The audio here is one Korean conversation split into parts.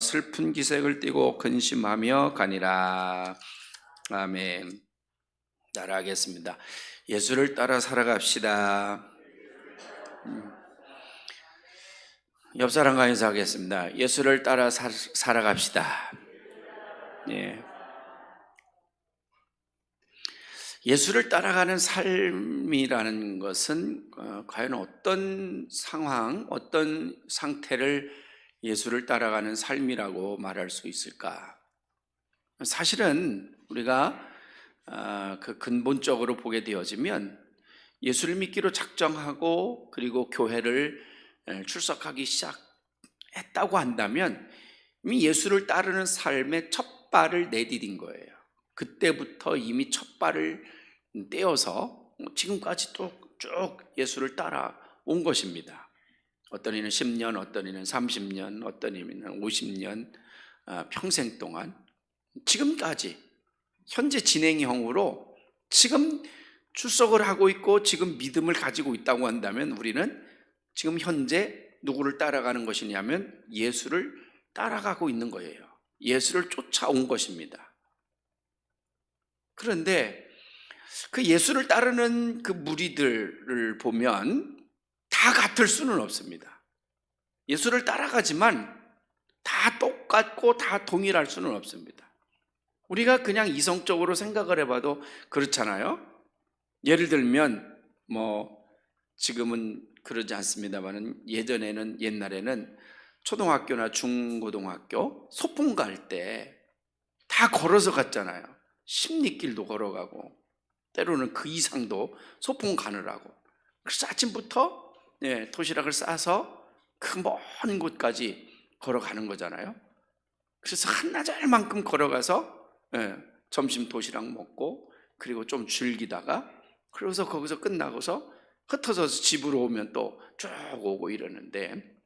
슬픈 기색을 띠고 근심하며 가니라. 아멘. 따라하겠습니다. 예수를 따라 살아갑시다. 옆 사람과 인사하겠습니다. 예수를 따라 살아갑시다. 예. 예수를 따라가는 삶이라는 것은 과연 어떤 상황, 어떤 상태를 예수를 따라가는 삶이라고 말할 수 있을까? 사실은 우리가 그 근본적으로 보게 되어지면 예수를 믿기로 작정하고 그리고 교회를 출석하기 시작했다고 한다면 이미 예수를 따르는 삶의 첫 발을 내디딘 거예요. 그때부터 이미 첫 발을 떼어서 지금까지 또 쭉 예수를 따라온 것입니다. 어떤 이는 10년, 어떤 이는 30년, 어떤 이는 50년, 평생 동안 지금까지 현재 진행형으로 지금 출석을 하고 있고 지금 믿음을 가지고 있다고 한다면 우리는 지금 현재 누구를 따라가는 것이냐면 예수를 따라가고 있는 거예요. 예수를 쫓아온 것입니다. 그런데 그 예수를 따르는 그 무리들을 보면 다 같을 수는 없습니다. 예수를 따라가지만 다 똑같고 다 동일할 수는 없습니다. 우리가 그냥 이성적으로 생각을 해봐도 그렇잖아요. 예를 들면 지금은 그러지 않습니다만 옛날에는 초등학교나 중고등학교 소풍 갈 때 다 걸어서 갔잖아요. 십리길도 걸어가고 때로는 그 이상도 소풍 가느라고. 그래서 아침부터 도시락을 싸서 그 먼 곳까지 걸어가는 거잖아요. 그래서 한나절만큼 걸어가서 점심 도시락 먹고 그리고 좀 즐기다가 그래서 거기서 끝나고서 흩어져서 집으로 오면 또 쭉 오고 이러는데,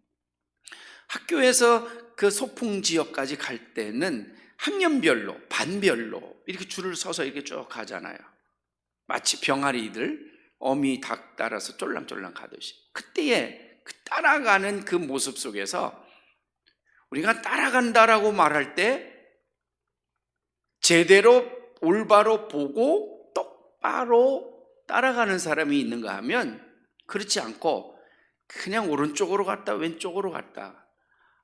학교에서 그 소풍 지역까지 갈 때는 학년별로 반별로 이렇게 줄을 서서 이렇게 쭉 가잖아요. 마치 병아리들 어미 닭 따라서 쫄랑쫄랑 가듯이. 그때의 그 따라가는 그 모습 속에서 우리가 따라간다라고 말할 때 제대로 올바로 보고 똑바로 따라가는 사람이 있는가 하면 그렇지 않고 그냥 오른쪽으로 갔다 왼쪽으로 갔다,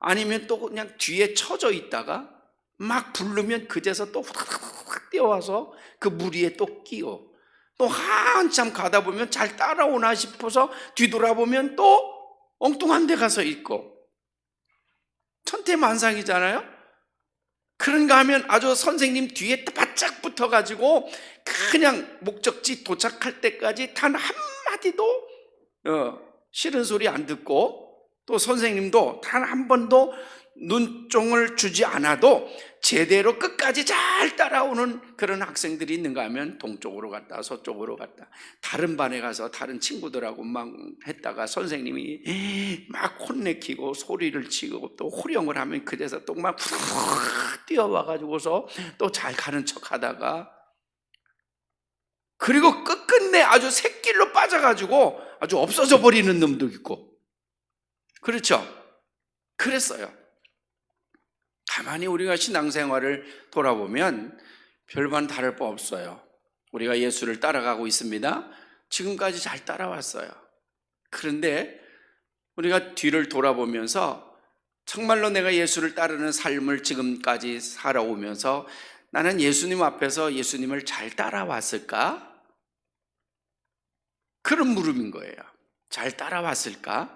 아니면 또 그냥 뒤에 처져 있다가 막 부르면 그제서 또 확 뛰어와서 그 무리에 또 끼고, 또 한참 가다 보면 잘 따라오나 싶어서 뒤돌아보면 또 엉뚱한 데 가서 있고, 천태만상이잖아요. 그런가 하면 아주 선생님 뒤에 바짝 붙어가지고 그냥 목적지 도착할 때까지 단 한마디도 싫은 소리 안 듣고, 또 선생님도 단 한 번도 눈종을 주지 않아도 제대로 끝까지 잘 따라오는 그런 학생들이 있는가 하면 동쪽으로 갔다 서쪽으로 갔다, 다른 반에 가서 다른 친구들하고 막 했다가 선생님이 막 혼내키고 소리를 치고 또 호령을 하면 그래서 또 막 뛰어와가지고서 또 잘 가는 척 하다가, 그리고 끝끝내 아주 새길로 빠져가지고 아주 없어져 버리는 놈도 있고, 그렇죠? 그랬어요. 가만히 우리가 신앙생활을 돌아보면 별반 다를 바 없어요. 우리가 예수를 따라가고 있습니다. 지금까지 잘 따라왔어요. 그런데 우리가 뒤를 돌아보면서 정말로 내가 예수를 따르는 삶을 지금까지 살아오면서 나는 예수님 앞에서 예수님을 잘 따라왔을까? 그런 물음인 거예요. 잘 따라왔을까?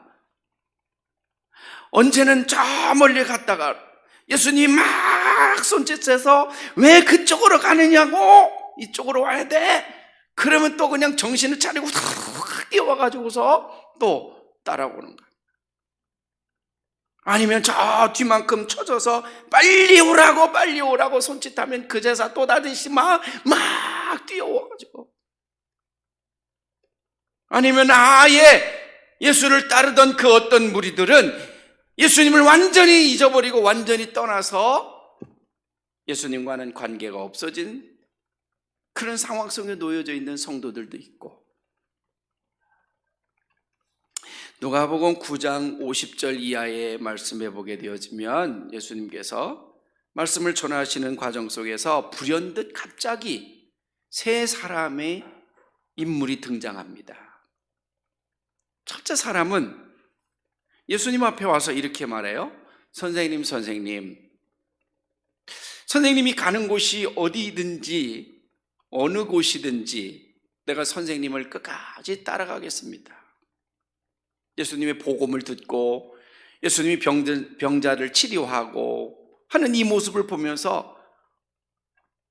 언제는 저 멀리 갔다가 예수님 막 손짓해서 왜 그쪽으로 가느냐고, 이쪽으로 와야 돼. 그러면 또 그냥 정신을 차리고 뛰어와가지고서 또 따라오는 거야. 아니면 저 뒤만큼 쳐져서 빨리 오라고 손짓하면 그제서 또 다시 막 뛰어와가지고, 아니면 아예 예수를 따르던 그 어떤 무리들은 예수님을 완전히 잊어버리고 완전히 떠나서 예수님과는 관계가 없어진 그런 상황 속에 놓여져 있는 성도들도 있고, 누가복음 9장 50절 이하의 말씀에 보게 되어지면 예수님께서 말씀을 전하시는 과정 속에서 불현듯 갑자기 세 사람의 인물이 등장합니다. 첫째 사람은 예수님 앞에 와서 이렇게 말해요. 선생님, 선생님이 가는 곳이 어디든지 어느 곳이든지 내가 선생님을 끝까지 따라가겠습니다. 예수님의 복음을 듣고 예수님이 병자를 치료하고 하는 이 모습을 보면서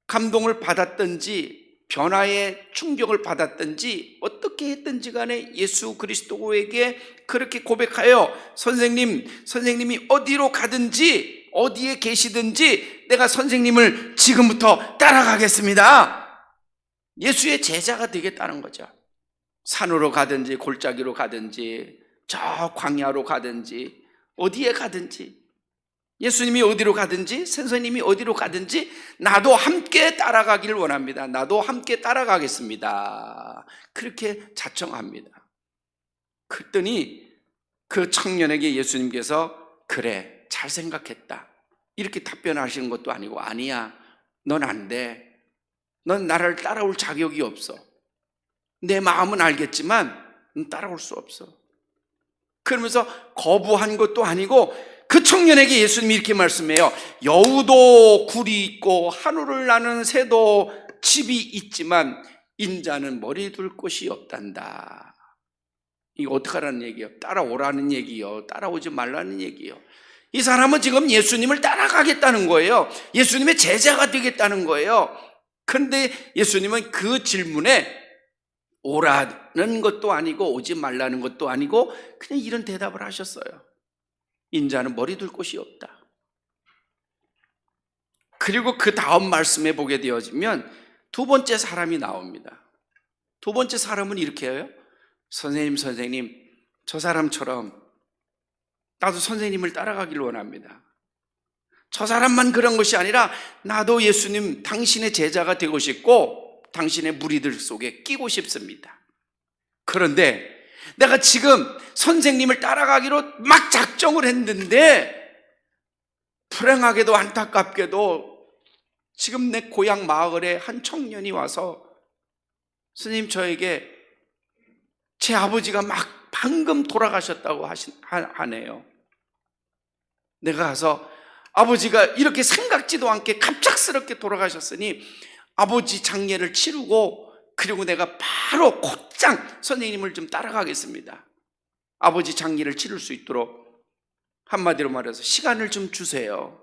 감동을 받았든지 변화의 충격을 받았든지 어떻게 했든지 간에 예수 그리스도에게 그렇게 고백하여 선생님이 어디로 가든지 어디에 계시든지 내가 선생님을 지금부터 따라가겠습니다. 예수의 제자가 되겠다는 거죠. 산으로 가든지 골짜기로 가든지 저 광야로 가든지 어디에 가든지 예수님이 어디로 가든지 선생님이 어디로 가든지 나도 함께 따라가기를 원합니다. 나도 함께 따라가겠습니다. 그렇게 자청합니다. 그랬더니 그 청년에게 예수님께서 그래 잘 생각했다 이렇게 답변하시는 것도 아니고 아니야 넌 안 돼. 넌 나를 따라올 자격이 없어. 내 마음은 알겠지만 넌 따라올 수 없어. 그러면서 거부한 것도 아니고 그 청년에게 예수님이 이렇게 말씀해요. 여우도 굴이 있고 하늘을 나는 새도 집이 있지만 인자는 머리 둘 곳이 없단다. 이거 어떡하라는 얘기예요? 따라오라는 얘기요? 따라오지 말라는 얘기요? 이 사람은 지금 예수님을 따라가겠다는 거예요. 예수님의 제자가 되겠다는 거예요. 그런데 예수님은 그 질문에 오라는 것도 아니고 오지 말라는 것도 아니고 그냥 이런 대답을 하셨어요. 인자는 머리 둘 곳이 없다. 그리고 그 다음 말씀에 보게 되어지면 두 번째 사람이 나옵니다. 두 번째 사람은 이렇게 해요. 선생님, 저 사람처럼 나도 선생님을 따라가기를 원합니다. 저 사람만 그런 것이 아니라 나도 예수님 당신의 제자가 되고 싶고 당신의 무리들 속에 끼고 싶습니다. 그런데 내가 지금 선생님을 따라가기로 막 작정을 했는데 불행하게도 안타깝게도 지금 내 고향 마을에 한 청년이 와서 선생님 저에게 제 아버지가 막 방금 돌아가셨다고 하네요. 내가 가서 아버지가 이렇게 생각지도 않게 갑작스럽게 돌아가셨으니 아버지 장례를 치르고 그리고 내가 바로 곧장 선생님을 좀 따라가겠습니다. 아버지 장례를 치를 수 있도록 한마디로 말해서 시간을 좀 주세요.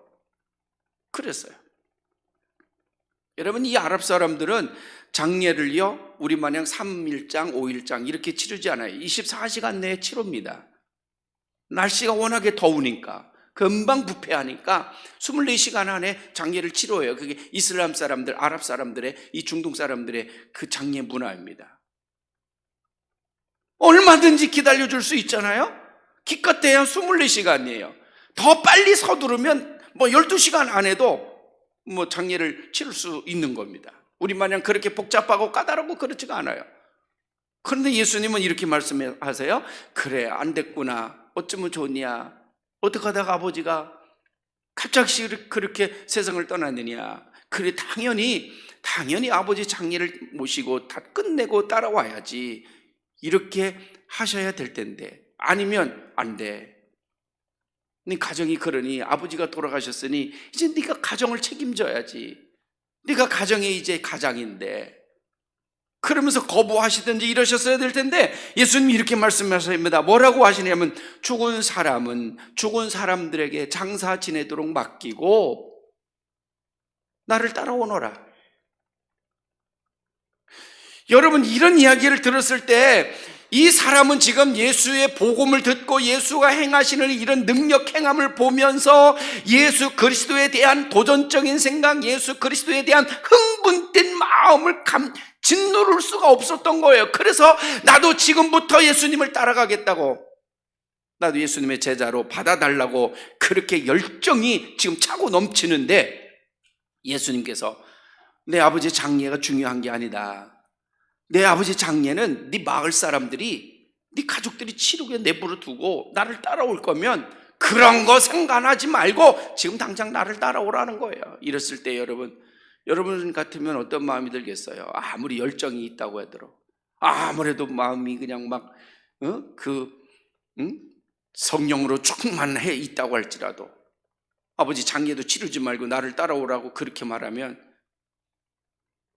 그랬어요. 여러분 이 아랍 사람들은 장례를요 우리 마냥 3일장 5일장 이렇게 치르지 않아요. 24시간 내에 치릅니다. 날씨가 워낙에 더우니까 금방 부패하니까 24시간 안에 장례를 치러요. 그게 이슬람 사람들, 아랍 사람들의 이 중동 사람들의 그 장례 문화입니다. 얼마든지 기다려줄 수 있잖아요. 기껏해야 24시간이에요. 더 빨리 서두르면 12시간 안에도 장례를 치를 수 있는 겁니다. 우리 마냥 그렇게 복잡하고 까다롭고 그렇지가 않아요. 그런데 예수님은 이렇게 말씀하세요. 그래 안 됐구나. 어쩌면 좋냐. 어떻게 하다가 아버지가 갑자기 그렇게 세상을 떠났느냐. 그래 당연히 아버지 장례를 모시고 다 끝내고 따라와야지. 이렇게 하셔야 될 텐데 아니면 안 돼. 네 가정이 그러니 아버지가 돌아가셨으니 이제 네가 가정을 책임져야지. 네가 가정이 이제 가장인데 그러면서 거부하시든지 이러셨어야 될 텐데 예수님이 이렇게 말씀하십니다. 뭐라고 하시냐면 죽은 사람은 죽은 사람들에게 장사 지내도록 맡기고 나를 따라오너라. 여러분 이런 이야기를 들었을 때 이 사람은 지금 예수의 복음을 듣고 예수가 행하시는 이런 능력 행함을 보면서 예수 그리스도에 대한 도전적인 생각, 예수 그리스도에 대한 흥분된 마음을 짓누를 수가 없었던 거예요. 그래서 나도 지금부터 예수님을 따라가겠다고, 나도 예수님의 제자로 받아달라고 그렇게 열정이 지금 차고 넘치는데 예수님께서 내 아버지 장례가 중요한 게 아니다. 내 아버지 장례는 네 마을 사람들이 네 가족들이 치르게 내버려 두고 나를 따라올 거면 그런 거 상관하지 말고 지금 당장 나를 따라오라는 거예요. 이랬을 때 여러분 같으면 어떤 마음이 들겠어요? 아무리 열정이 있다고 하더라도, 아무래도 마음이 그냥 막 성령으로 충만해 있다고 할지라도, 아버지 장례도 치르지 말고 나를 따라오라고 그렇게 말하면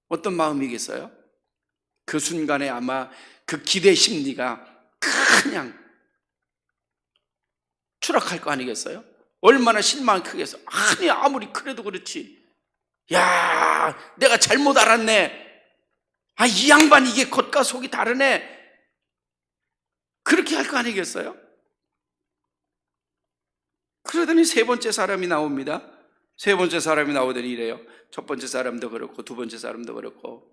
어떤 마음이겠어요? 그 순간에 아마 그 기대 심리가 그냥 추락할 거 아니겠어요? 얼마나 실망이 크겠어요? 아니 아무리 그래도 그렇지, 야 내가 잘못 알았네, 이 양반 이게 겉과 속이 다르네, 그렇게 할 거 아니겠어요? 그러더니 세 번째 사람이 나옵니다. 세 번째 사람이 나오더니 이래요. 첫 번째 사람도 그렇고 두 번째 사람도 그렇고,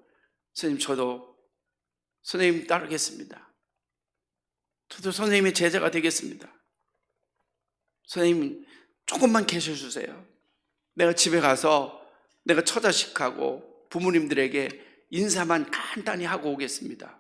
선생님 저도 선생님 따르겠습니다. 저도 선생님의 제자가 되겠습니다. 선생님 조금만 계셔주세요. 내가 집에 가서 내가 처자식하고 부모님들에게 인사만 간단히 하고 오겠습니다.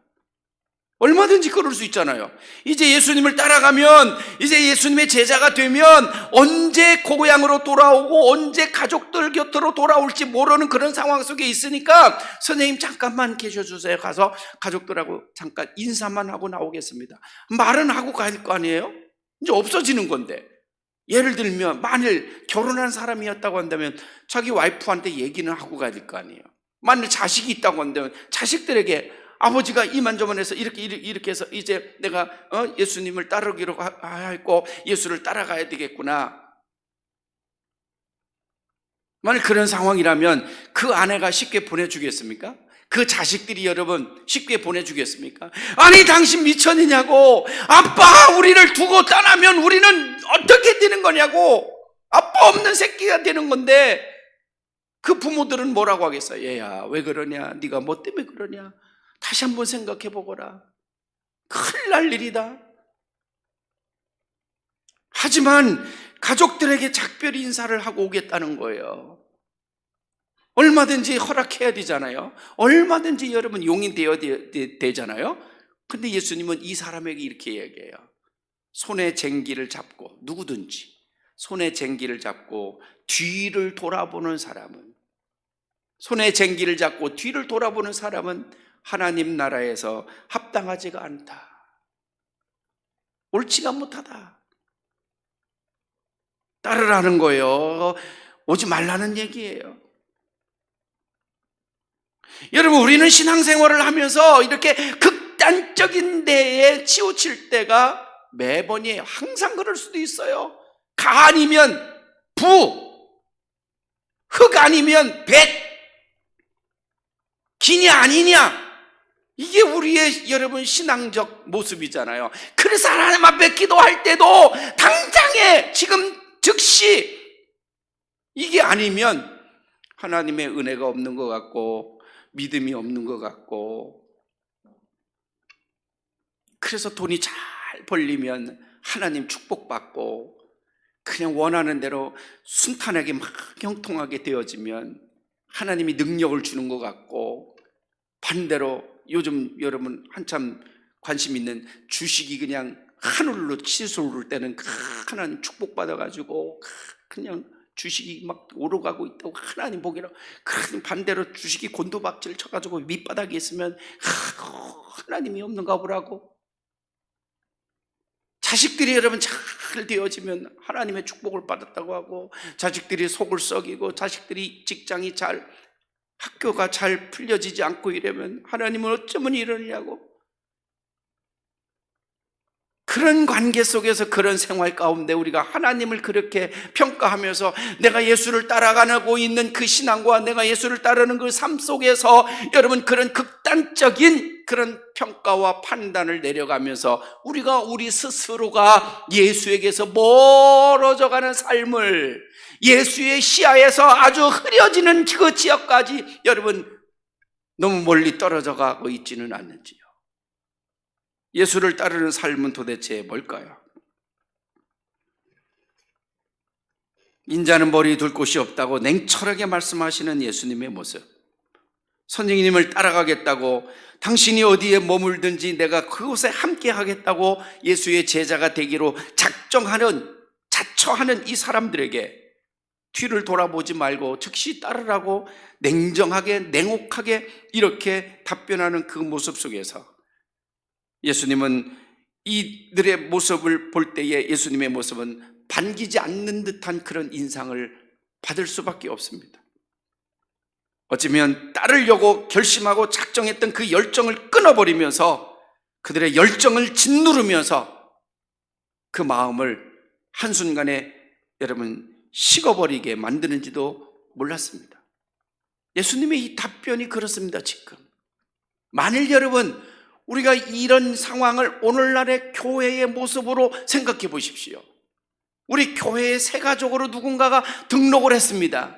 얼마든지 그럴 수 있잖아요. 이제 예수님을 따라가면, 이제 예수님의 제자가 되면 언제 고향으로 돌아오고 언제 가족들 곁으로 돌아올지 모르는 그런 상황 속에 있으니까 선생님 잠깐만 계셔주세요. 가서 가족들하고 잠깐 인사만 하고 나오겠습니다. 말은 하고 갈 거 아니에요? 이제 없어지는 건데, 예를 들면 만일 결혼한 사람이었다고 한다면 자기 와이프한테 얘기는 하고 가야 될 거 아니에요. 만일 자식이 있다고 한다면 자식들에게 아버지가 이만저만해서 이렇게 해서 이제 내가 예수님을 따르기로 했고 예수를 따라가야 되겠구나. 만일 그런 상황이라면 그 아내가 쉽게 보내주겠습니까? 그 자식들이 여러분 쉽게 보내주겠습니까? 아니 당신 미쳤느냐고, 아빠 우리를 두고 떠나면 우리는 어떻게 되는 거냐고, 아빠 없는 새끼가 되는 건데, 그 부모들은 뭐라고 하겠어요? 얘야 왜 그러냐, 네가 뭐 때문에 그러냐, 다시 한번 생각해 보거라, 큰일 날 일이다. 하지만 가족들에게 작별 인사를 하고 오겠다는 거예요. 얼마든지 허락해야 되잖아요. 얼마든지 여러분 용인 되잖아요. 근데 예수님은 이 사람에게 이렇게 얘기해요. 손에 쟁기를 잡고, 누구든지 손에 쟁기를 잡고 뒤를 돌아보는 사람은, 손에 쟁기를 잡고 뒤를 돌아보는 사람은 하나님 나라에서 합당하지가 않다, 옳지가 못하다. 따르라는 거예요. 오지 말라는 얘기예요. 여러분 우리는 신앙생활을 하면서 이렇게 극단적인 데에 치우칠 때가 매번이에요. 항상 그럴 수도 있어요. 가 아니면 부, 흑 아니면 백, 기냐 아니냐, 이게 우리의 여러분 신앙적 모습이잖아요. 그래서 하나님 앞에 기도할 때도 당장에 지금 즉시 이게 아니면 하나님의 은혜가 없는 것 같고 믿음이 없는 것 같고, 그래서 돈이 잘 벌리면 하나님 축복받고 그냥 원하는 대로 순탄하게 막 형통하게 되어지면 하나님이 능력을 주는 것 같고, 반대로 요즘 여러분 한참 관심 있는 주식이 그냥 하늘로 치솟을 때는 하나님 축복받아가지고 그냥 주식이 막 오르가고 있다고 하나님 보기로, 반대로 주식이 곤두박질 쳐가지고 밑바닥에 있으면 하나님이 없는가 보라고. 자식들이 여러분 잘 되어지면 하나님의 축복을 받았다고 하고, 자식들이 속을 썩이고 자식들이 직장이 잘, 학교가 잘 풀려지지 않고 이러면 하나님은 어쩌면 이러느냐고. 그런 관계 속에서, 그런 생활 가운데 우리가 하나님을 그렇게 평가하면서 내가 예수를 따라가고 있는 그 신앙과 내가 예수를 따르는 그 삶 속에서 여러분 그런 극단적인 그런 평가와 판단을 내려가면서 우리가 우리 스스로가 예수에게서 멀어져가는 삶을, 예수의 시야에서 아주 흐려지는 그 지역까지 여러분 너무 멀리 떨어져 가고 있지는 않는지요. 예수를 따르는 삶은 도대체 뭘까요? 인자는 머리 둘 곳이 없다고 냉철하게 말씀하시는 예수님의 모습, 선생님을 따라가겠다고, 당신이 어디에 머물든지 내가 그곳에 함께 하겠다고 예수의 제자가 되기로 자처하는 이 사람들에게 뒤를 돌아보지 말고 즉시 따르라고 냉정하게 냉혹하게 이렇게 답변하는 그 모습 속에서 예수님은 이들의 모습을 볼 때에 예수님의 모습은 반기지 않는 듯한 그런 인상을 받을 수밖에 없습니다. 어쩌면 따르려고 결심하고 작정했던 그 열정을 끊어버리면서 그들의 열정을 짓누르면서 그 마음을 한순간에 여러분 식어버리게 만드는지도 몰랐습니다. 예수님의 이 답변이 그렇습니다. 지금 만일 여러분 우리가 이런 상황을 오늘날의 교회의 모습으로 생각해 보십시오. 우리 교회의 새 가족으로 누군가가 등록을 했습니다.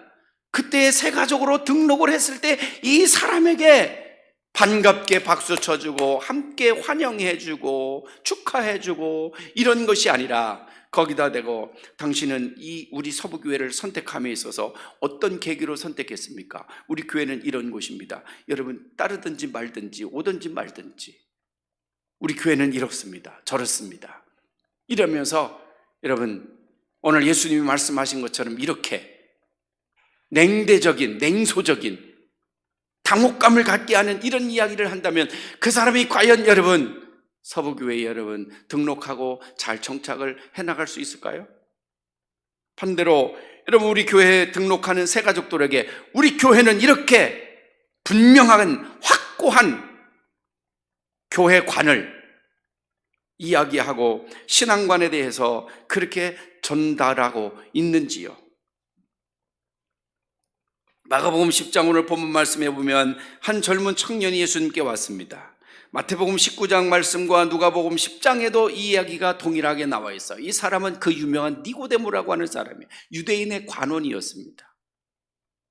그때 새 가족으로 등록을 했을 때 이 사람에게 반갑게 박수 쳐주고 함께 환영해주고 축하해주고 이런 것이 아니라 거기다 대고 당신은 이 우리 서부교회를 선택함에 있어서 어떤 계기로 선택했습니까? 우리 교회는 이런 곳입니다. 여러분 따르든지 말든지 오든지 말든지 우리 교회는 이렇습니다. 저렇습니다. 이러면서 여러분 오늘 예수님이 말씀하신 것처럼 이렇게 냉대적인 냉소적인 당혹감을 갖게 하는 이런 이야기를 한다면 그 사람이 과연 여러분 서부교회 여러분 등록하고 잘 정착을 해나갈 수 있을까요? 반대로 여러분 우리 교회에 등록하는 새 가족들에게 우리 교회는 이렇게 분명한 확고한 교회관을 이야기하고 신앙관에 대해서 그렇게 전달하고 있는지요? 마가복음 10장 오늘 본문 말씀해 보면 한 젊은 청년이 예수님께 왔습니다. 마태복음 19장 말씀과 누가복음 10장에도 이 이야기가 동일하게 나와 있어요. 이 사람은 그 유명한 니고데모라고 하는 사람이에요. 유대인의 관원이었습니다.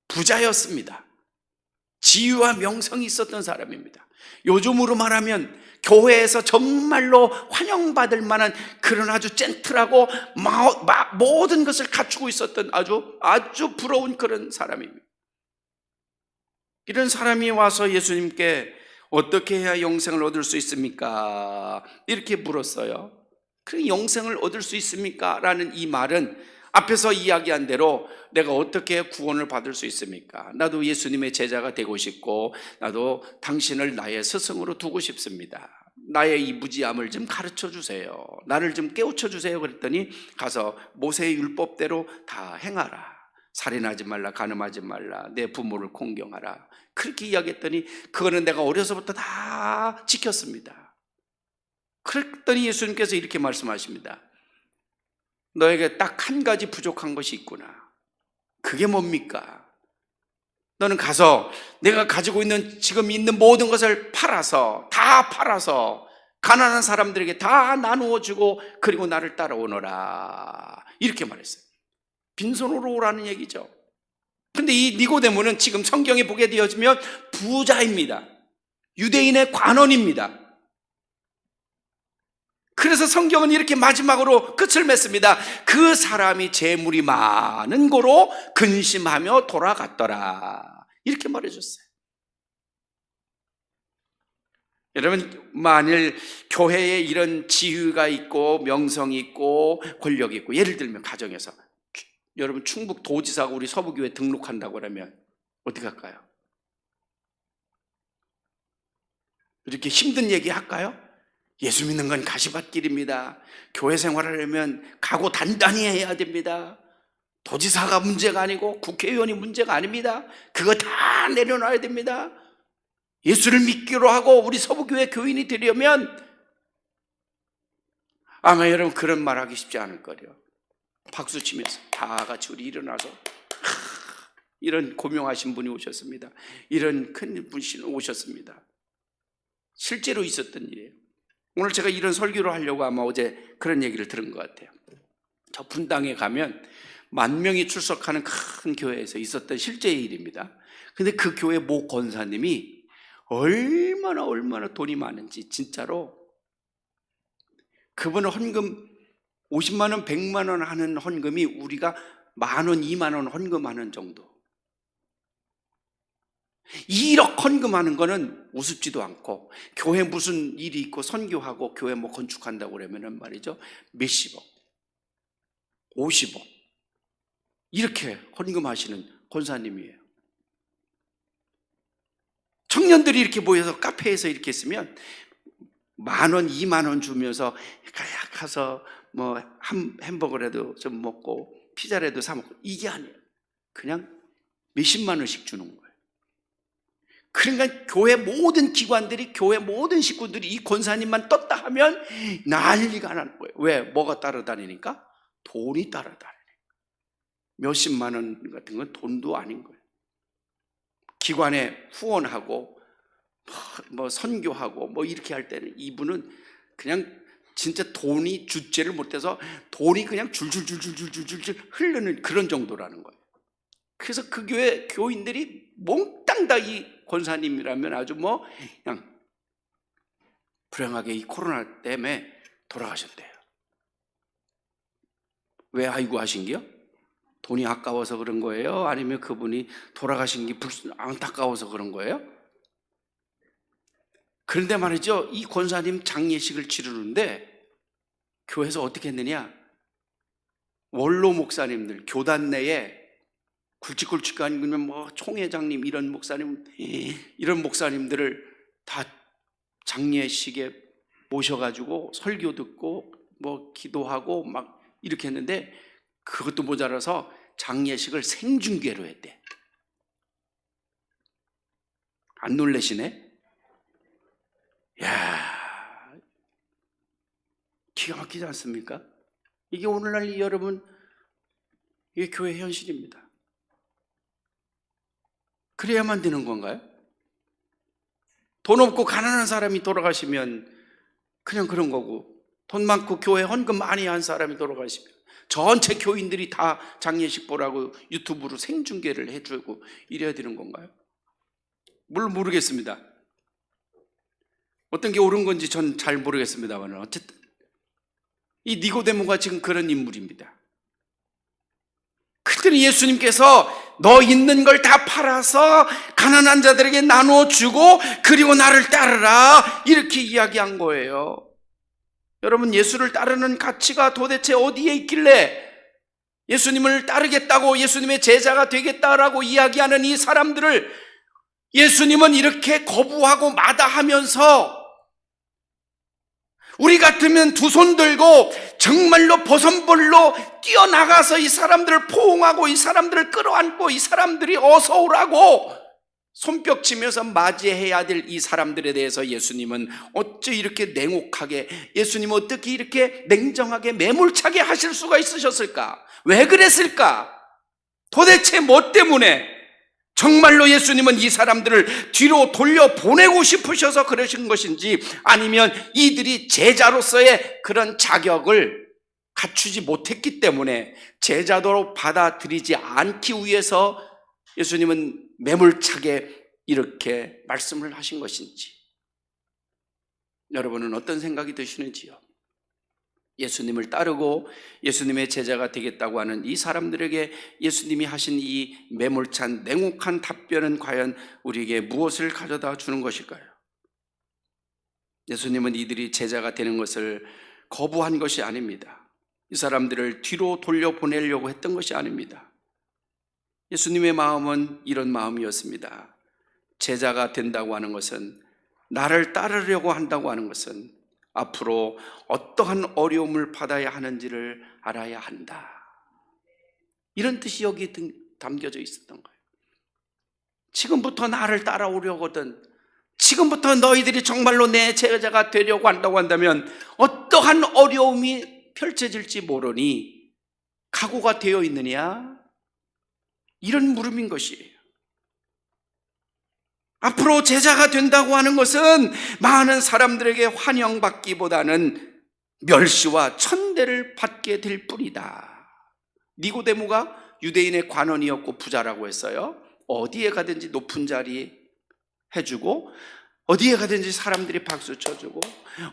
부자였습니다. 지위와 명성이 있었던 사람입니다. 요즘으로 말하면 교회에서 정말로 환영받을 만한 그런 아주 젠틀하고 모든 것을 갖추고 있었던 아주 부러운 그런 사람입니다. 이런 사람이 와서 예수님께 어떻게 해야 영생을 얻을 수 있습니까? 이렇게 물었어요. 그 영생을 얻을 수 있습니까? 라는 이 말은 앞에서 이야기한 대로 내가 어떻게 구원을 받을 수 있습니까? 나도 예수님의 제자가 되고 싶고 나도 당신을 나의 스승으로 두고 싶습니다. 나의 이 무지함을 좀 가르쳐 주세요. 나를 좀 깨우쳐 주세요. 그랬더니 가서 모세의 율법대로 다 행하라. 살인하지 말라, 간음하지 말라, 내 부모를 공경하라. 그렇게 이야기했더니 그거는 내가 어려서부터 다 지켰습니다. 그랬더니 예수님께서 이렇게 말씀하십니다. 너에게 딱 한 가지 부족한 것이 있구나. 그게 뭡니까? 너는 가서 내가 가지고 있는 지금 있는 모든 것을 다 팔아서 가난한 사람들에게 다 나누어 주고 그리고 나를 따라오너라. 이렇게 말했어요. 빈손으로 오라는 얘기죠. 근데 이 니고데모는 지금 성경에 보게 되어지면 부자입니다. 유대인의 관원입니다. 그래서 성경은 이렇게 마지막으로 끝을 맺습니다. 그 사람이 재물이 많은 고로 근심하며 돌아갔더라. 이렇게 말해줬어요. 여러분 만일 교회에 이런 지위가 있고 명성이 있고 권력이 있고 예를 들면 가정에서 여러분 충북 도지사가 우리 서부교회 등록한다고 그러면 어떻게 할까요? 이렇게 힘든 얘기 할까요? 예수 믿는 건 가시밭길입니다. 교회 생활을 하려면 각오 단단히 해야 됩니다. 도지사가 문제가 아니고 국회의원이 문제가 아닙니다. 그거 다 내려놔야 됩니다. 예수를 믿기로 하고 우리 서부교회 교인이 되려면 아마 여러분 그런 말 하기 쉽지 않을 거예요. 박수 치면서 다 같이 우리 일어나서 이런 고명하신 분이 오셨습니다. 이런 큰 분이 오셨습니다. 실제로 있었던 일이에요. 오늘 제가 이런 설교를 하려고 아마 어제 그런 얘기를 들은 것 같아요. 저 분당에 가면 10,000명이 출석하는 큰 교회에서 있었던 실제의 일입니다. 근데 그 교회 모 권사님이 얼마나 돈이 많은지 진짜로 그분은 헌금 50만 원, 100만 원 하는 헌금이 우리가 10,000원, 20,000원 헌금하는 정도. 1억 헌금하는 거는 우습지도 않고, 교회 무슨 일이 있고 선교하고 교회 뭐 건축한다고 그러면은 말이죠, 몇십억, 50억 이렇게 헌금하시는 권사님이에요. 청년들이 이렇게 모여서 카페에서 이렇게 있으면 10,000원, 20,000원 주면서 가서 뭐 햄버거라도 좀 먹고 피자라도 사 먹고, 이게 아니에요. 그냥 몇십만 원씩 주는 거예요. 그러니까 교회 모든 기관들이, 교회 모든 식구들이 이 권사님만 떴다 하면 난리가 나는 거예요. 왜? 뭐가 따라다니니까? 돈이 따라다니니까. 몇십만 원 같은 건 돈도 아닌 거예요. 기관에 후원하고 뭐 선교하고 뭐 이렇게 할 때는 이분은 그냥 진짜 돈이 주체를 못해서 돈이 그냥 줄줄줄줄줄줄줄 흐르는 그런 정도라는 거예요. 그래서 그 교회 교인들이 몽땅 다 이 권사님이라면 아주 뭐 그냥 불행하게 이 코로나 때문에 돌아가셨대요. 왜 아이고 하신 게요? 돈이 아까워서 그런 거예요? 아니면 그분이 돌아가신 게 안타까워서 그런 거예요? 그런데 말이죠, 이 권사님 장례식을 치르는데 교회에서 어떻게 했느냐, 원로 목사님들, 교단 내에 굵직굵직한 뭐 총회장님 이런 목사님들을 다 장례식에 모셔가지고 설교 듣고 뭐 기도하고 막 이렇게 했는데, 그것도 모자라서 장례식을 생중계로 했대. 안 놀라시네? 야, 기가 막히지 않습니까? 이게 오늘날 여러분, 이게 교회 현실입니다. 그래야만 되는 건가요? 돈 없고 가난한 사람이 돌아가시면 그냥 그런 거고, 돈 많고 교회 헌금 많이 한 사람이 돌아가시면 전체 교인들이 다 장례식 보라고 유튜브로 생중계를 해주고 이래야 되는 건가요? 물론 모르겠습니다. 어떤 게 옳은 건지 전 잘 모르겠습니다만, 어쨌든 이 니고데모가 지금 그런 인물입니다. 그랬더니 예수님께서 너 있는 걸 다 팔아서 가난한 자들에게 나눠주고 그리고 나를 따르라, 이렇게 이야기한 거예요. 여러분, 예수를 따르는 가치가 도대체 어디에 있길래 예수님을 따르겠다고, 예수님의 제자가 되겠다라고 이야기하는 이 사람들을 예수님은 이렇게 거부하고 마다하면서, 우리 같으면 두 손 들고 정말로 보선볼로 뛰어나가서 이 사람들을 포옹하고 이 사람들을 끌어안고 이 사람들이 어서 오라고 손뼉치면서 맞이해야 될 이 사람들에 대해서 예수님은 어찌 이렇게 냉혹하게, 예수님은 어떻게 이렇게 냉정하게 매몰차게 하실 수가 있으셨을까? 왜 그랬을까? 도대체 뭐 때문에? 정말로 예수님은 이 사람들을 뒤로 돌려보내고 싶으셔서 그러신 것인지, 아니면 이들이 제자로서의 그런 자격을 갖추지 못했기 때문에 제자도로 받아들이지 않기 위해서 예수님은 매몰차게 이렇게 말씀을 하신 것인지, 여러분은 어떤 생각이 드시는지요? 예수님을 따르고 예수님의 제자가 되겠다고 하는 이 사람들에게 예수님이 하신 이 매몰찬 냉혹한 답변은 과연 우리에게 무엇을 가져다 주는 것일까요? 예수님은 이들이 제자가 되는 것을 거부한 것이 아닙니다. 이 사람들을 뒤로 돌려보내려고 했던 것이 아닙니다. 예수님의 마음은 이런 마음이었습니다. 제자가 된다고 하는 것은, 나를 따르려고 한다고 하는 것은 앞으로 어떠한 어려움을 받아야 하는지를 알아야 한다, 이런 뜻이 여기에 담겨져 있었던 거예요. 지금부터 나를 따라오려거든, 지금부터 너희들이 정말로 내 제자가 되려고 한다고 한다면 어떠한 어려움이 펼쳐질지 모르니 각오가 되어 있느냐, 이런 물음인 것이에요. 앞으로 제자가 된다고 하는 것은 많은 사람들에게 환영받기보다는 멸시와 천대를 받게 될 뿐이다. 니고데모가 유대인의 관원이었고 부자라고 했어요. 어디에 가든지 높은 자리 해주고, 어디에 가든지 사람들이 박수 쳐주고,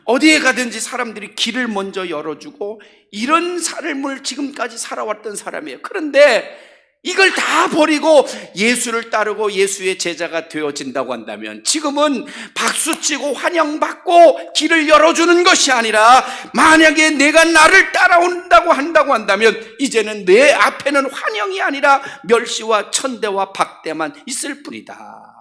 어디에 가든지 사람들이 길을 먼저 열어주고, 이런 삶을 지금까지 살아왔던 사람이에요. 그런데 이걸 다 버리고 예수를 따르고 예수의 제자가 되어진다고 한다면, 지금은 박수치고 환영받고 길을 열어주는 것이 아니라, 만약에 내가 나를 따라온다고 한다면 이제는 내 앞에는 환영이 아니라 멸시와 천대와 박대만 있을 뿐이다.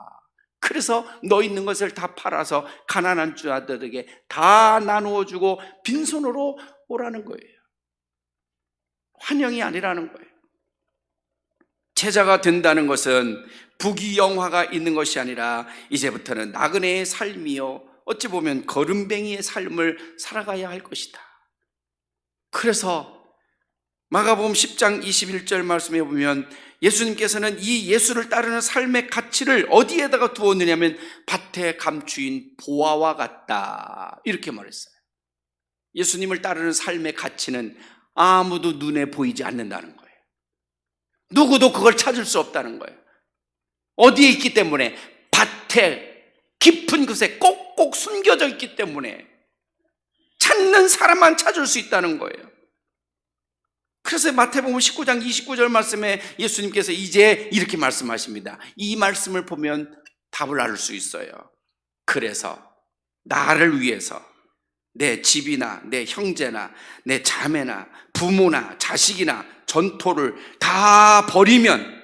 그래서 너 있는 것을 다 팔아서 가난한 자들에게 다 나누어주고 빈손으로 오라는 거예요. 환영이 아니라는 거예요. 제자가 된다는 것은 부귀영화가 있는 것이 아니라 이제부터는 나그네의 삶이요, 어찌 보면 거름뱅이의 삶을 살아가야 할 것이다. 그래서 마가복음 10장 21절 말씀에 보면 예수님께서는 이 예수를 따르는 삶의 가치를 어디에다가 두었느냐면 밭에 감추인 보화와 같다, 이렇게 말했어요. 예수님을 따르는 삶의 가치는 아무도 눈에 보이지 않는다는 거예요. 누구도 그걸 찾을 수 없다는 거예요. 어디에 있기 때문에? 밭에 깊은 곳에 꼭꼭 숨겨져 있기 때문에 찾는 사람만 찾을 수 있다는 거예요. 그래서 마태복음 19장 29절 말씀에 예수님께서 이제 이렇게 말씀하십니다. 이 말씀을 보면 답을 알 수 있어요. 그래서 나를 위해서 내 집이나 내 형제나 내 자매나 부모나 자식이나 전토를 다 버리면,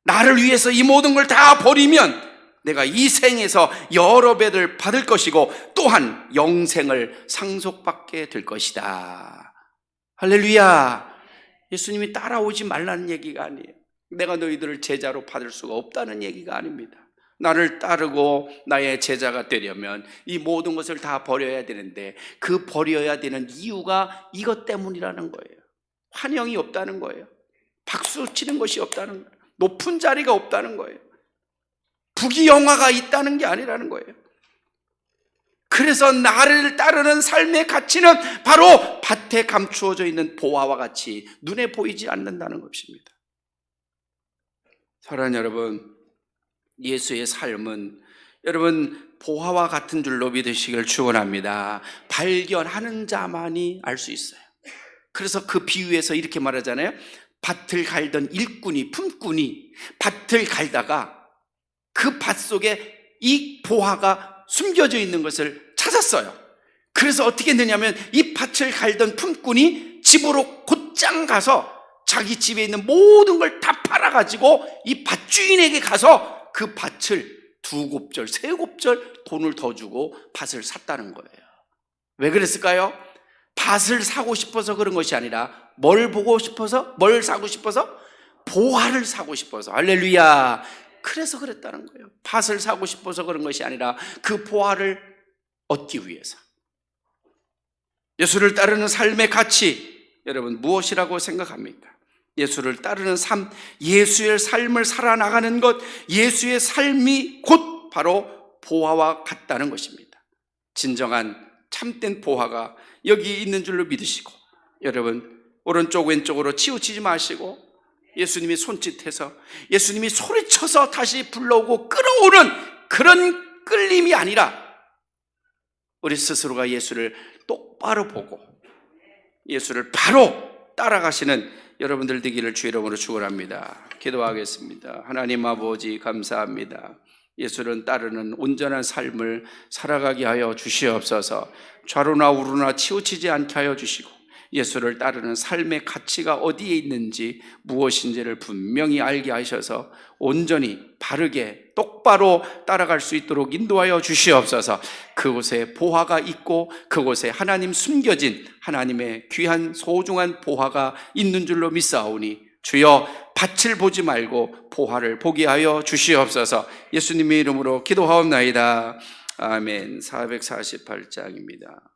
나를 위해서 이 모든 걸 다 버리면 내가 이 생에서 여러 배를 받을 것이고 또한 영생을 상속받게 될 것이다. 할렐루야. 예수님이 따라오지 말라는 얘기가 아니에요. 내가 너희들을 제자로 받을 수가 없다는 얘기가 아닙니다. 나를 따르고 나의 제자가 되려면 이 모든 것을 다 버려야 되는데, 그 버려야 되는 이유가 이것 때문이라는 거예요. 환영이 없다는 거예요. 박수 치는 것이 없다는 거예요. 높은 자리가 없다는 거예요. 부귀영화가 있다는 게 아니라는 거예요. 그래서 나를 따르는 삶의 가치는 바로 밭에 감추어져 있는 보화와 같이 눈에 보이지 않는다는 것입니다. 사랑하는 여러분, 예수의 삶은 여러분 보화와 같은 줄로 믿으시길 축원합니다. 발견하는 자만이 알 수 있어요. 그래서 그 비유에서 이렇게 말하잖아요. 밭을 갈던 일꾼이, 품꾼이 밭을 갈다가 그 밭 속에 이 보화가 숨겨져 있는 것을 찾았어요. 그래서 어떻게 했느냐면 이 밭을 갈던 품꾼이 집으로 곧장 가서 자기 집에 있는 모든 걸 다 팔아가지고 이 밭 주인에게 가서 그 밭을 2곱절, 3곱절 돈을 더 주고 밭을 샀다는 거예요. 왜 그랬을까요? 밭을 사고 싶어서 그런 것이 아니라 뭘 보고 싶어서? 뭘 사고 싶어서? 보화를 사고 싶어서. 할렐루야. 그래서 그랬다는 거예요. 밭을 사고 싶어서 그런 것이 아니라 그 보화를 얻기 위해서. 예수를 따르는 삶의 가치, 여러분 무엇이라고 생각합니까? 예수를 따르는 삶, 예수의 삶을 살아나가는 것, 예수의 삶이 곧 바로 보화와 같다는 것입니다. 진정한 참된 보화가 여기 있는 줄로 믿으시고, 여러분 오른쪽 왼쪽으로 치우치지 마시고 예수님이 손짓해서, 예수님이 소리쳐서 다시 불러오고 끌어오는 그런 끌림이 아니라 우리 스스로가 예수를 똑바로 보고 예수를 바로 따라가시는 여러분들 되기를 주의 이름으로 축원합니다. 기도하겠습니다. 하나님 아버지 감사합니다. 예수를 따르는 온전한 삶을 살아가게 하여 주시옵소서. 좌로나 우로나 치우치지 않게 하여 주시고 예수를 따르는 삶의 가치가 어디에 있는지 무엇인지를 분명히 알게 하셔서 온전히 바르게 똑바로 따라갈 수 있도록 인도하여 주시옵소서. 그곳에 보화가 있고 그곳에 하나님 숨겨진 하나님의 귀한 소중한 보화가 있는 줄로 믿사오니 주여 밭을 보지 말고 보화를 보게 하여 주시옵소서. 예수님의 이름으로 기도하옵나이다. 아멘. 448장입니다.